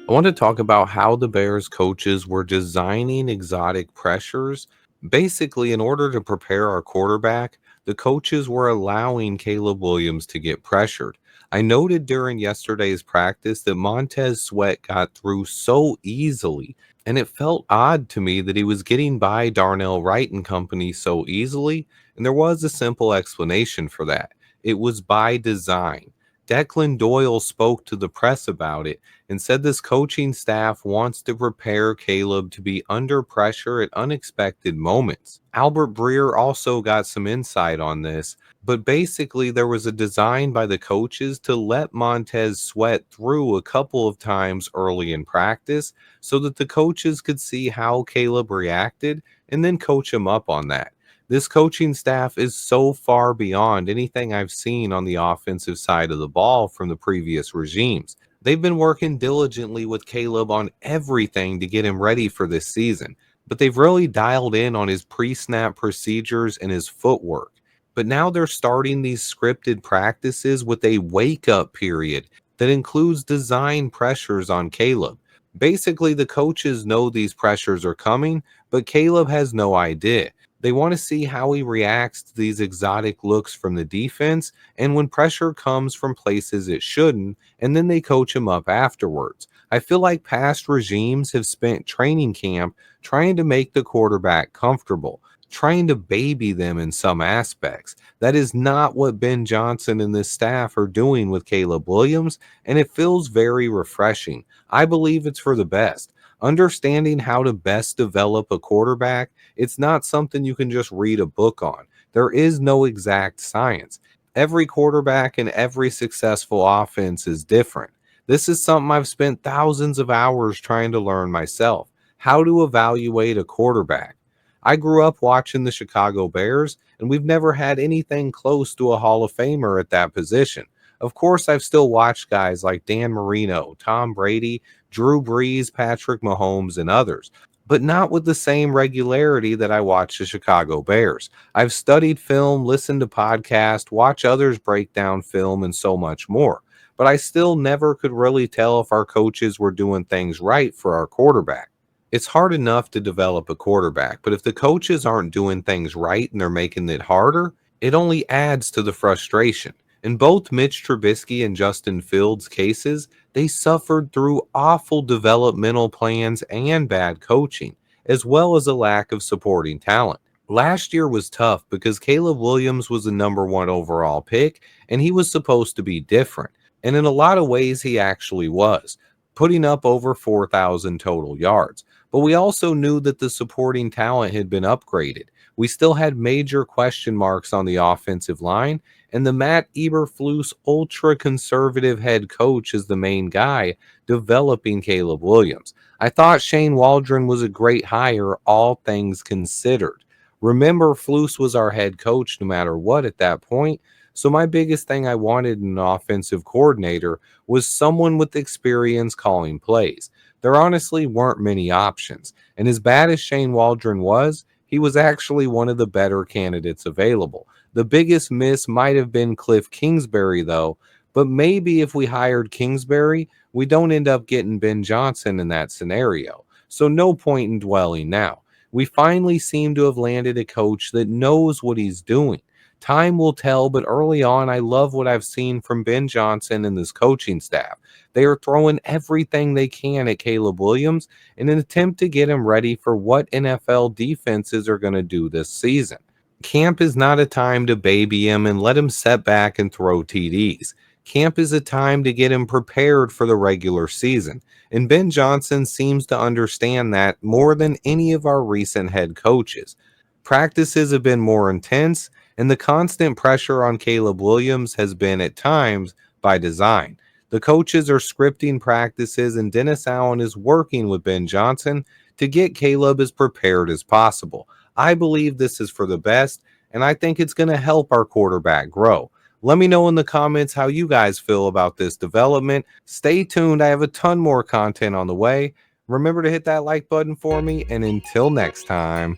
I want to talk about how the Bears coaches were designing exotic pressures. Basically, in order to prepare our quarterback, the coaches were allowing Caleb Williams to get pressured. I noted during yesterday's practice that Montez Sweat got through so easily, and it felt odd to me that he was getting by Darnell Wright and company so easily. And there was a simple explanation for that. It was by design. Declan Doyle spoke to the press about it and said this coaching staff wants to prepare Caleb to be under pressure at unexpected moments. Albert Breer also got some insight on this, but basically there was a design by the coaches to let Montez Sweat through a couple of times early in practice so that the coaches could see how Caleb reacted and then coach him up on that. This coaching staff is so far beyond anything I've seen on the offensive side of the ball from the previous regimes. They've been working diligently with Caleb on everything to get him ready for this season, but they've really dialed in on his pre snap procedures and his footwork. But now they're starting these scripted practices with a wake up period that includes design pressures on Caleb. Basically, the coaches know these pressures are coming, but Caleb has no idea. They want to see how he reacts to these exotic looks from the defense and when pressure comes from places it shouldn't, and then they coach him up afterwards. I feel like past regimes have spent training camp trying to make the quarterback comfortable, trying to baby them in some aspects. That is not what Ben Johnson and this staff are doing with Caleb Williams, and it feels very refreshing. I believe it's for the best. Understanding how to best develop a quarterback, it's not something you can just read a book on. There is no exact science. Every quarterback and every successful offense is different. This is something I've spent thousands of hours trying to learn myself, how to evaluate a quarterback. I grew up watching the Chicago Bears, and we've never had anything close to a Hall of Famer at that position. Of course, I've still watched guys like Dan Marino, Tom Brady, Drew Brees, Patrick Mahomes, and others, but not with the same regularity that I watch the Chicago Bears. I've studied film, listened to podcasts, watch others break down film, and so much more. But I still never could really tell if our coaches were doing things right for our quarterback. It's hard enough to develop a quarterback, but if the coaches aren't doing things right and they're making it harder, it only adds to the frustration. In both Mitch Trubisky and Justin Fields' cases, they suffered through awful developmental plans and bad coaching, as well as a lack of supporting talent. Last year was tough because Caleb Williams was the number one overall pick, and he was supposed to be different. And in a lot of ways, he actually was, putting up over 4,000 total yards. But we also knew that the supporting talent had been upgraded. We still had major question marks on the offensive line, and the Matt Eberflus ultra conservative head coach is the main guy developing Caleb Williams. I thought Shane Waldron was a great hire, all things considered. Remember, Flus was our head coach no matter what at that point. So, my biggest thing I wanted in an offensive coordinator was someone with experience calling plays. There honestly weren't many options. And as bad as Shane Waldron was, he was actually one of the better candidates available. The biggest miss might have been Cliff Kingsbury, though, but maybe if we hired Kingsbury, we don't end up getting Ben Johnson in that scenario. So, no point in dwelling now. We finally seem to have landed a coach that knows what he's doing. Time will tell, but early on, I love what I've seen from Ben Johnson and this coaching staff. They are throwing everything they can at Caleb Williams in an attempt to get him ready for what NFL defenses are going to do this season. Camp is not a time to baby him and let him set back and throw TDs. Camp is a time to get him prepared for the regular season. And Ben Johnson seems to understand that more than any of our recent head coaches. Practices have been more intense, and the constant pressure on Caleb Williams has been at times by design. The coaches are scripting practices, and Dennis Allen is working with Ben Johnson to get Caleb as prepared as possible. I believe this is for the best, and I think it's going to help our quarterback grow. Let me know in the comments how you guys feel about this development. Stay tuned. I have a ton more content on the way. Remember to hit that like button for me, and until next time,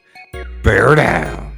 bear down.